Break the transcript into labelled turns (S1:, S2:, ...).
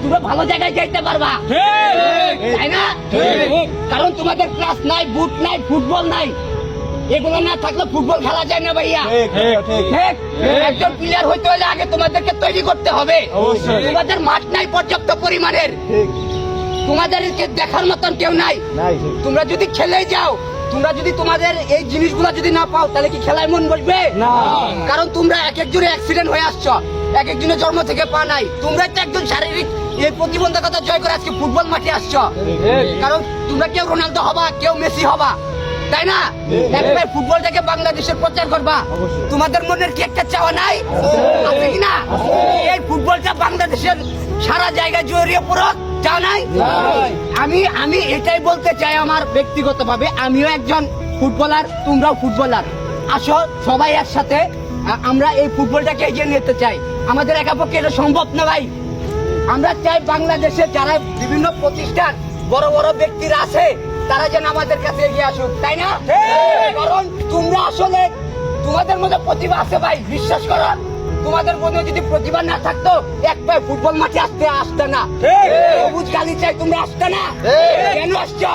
S1: তোমরা ভালো জায়গায় যাইতে পারবা, তাই না? কারণ তোমাদের ক্লাস নাই, বুট নাই, ফুটবল নাই। এগুলো না থাকলে ফুটবল খেলা যায় না ভাইয়া। ঠিক? একজন প্লেয়ার হইতে হলে আগে তোমাদেরকে তৈরি করতে হবে। তোমাদের মাঠ নাই পর্যাপ্ত পরিমাণের, তোমাদেরকে দেখার মতন কেউ নাই। তোমরা যদি খেলে যাও, তোমরা যদি তোমাদের এই জিনিসগুলো যদি না পাও, তাহলে কি খেলায় মন বসবে না? কারণ তোমরা এক একজনের অ্যাক্সিডেন্ট হয়ে আসছো, এক একজনের জন্ম থেকে পা নাই। তোমরা তো একজন শারীরিক এই প্রতিবন্ধকতা জয় করে আজকে ফুটবল মাঠে আসছো। কারণ তোমরা কেউ রোনালদো হবা, কেউ মেসি হবা, তাই না? একবার ফুটবলটাকে বাংলাদেশের প্রচার করবা। তোমাদের মনের কি একটা চাওয়া নাই? আছে কিনা? এই ফুটবলটা বাংলাদেশের সারা জায়গায় জড়িয়ে পড়ো, চাও নাই? আমি এটাই বলতে চাই, আমার ব্যক্তিগতভাবে আমিও একজন ফুটবলার, তোমরাও ফুটবলার। আসো সবাই একসাথে আমরা এই ফুটবলটাকে এগিয়ে নিতে চাই। আমাদের একা পক্ষে এটা সম্ভব না ভাই। আমরা চাই বাংলাদেশে যারা বিভিন্ন প্রতিষ্ঠান, বড় বড় ব্যক্তিরা আছে, তারা যেন আমাদের কাছে এগিয়ে আসুক, তাই না? কারণ তোমরা আসলে তোমাদের মধ্যে প্রতিভা আছে ভাই, বিশ্বাস করো। তোমাদের মধ্যে যদি প্রতিভা না থাকতো, এক পায়ে ফুটবল মাঠে আসতে না। সবুজ গালি চাই, তোমরা আসতে না। কেন আসছো?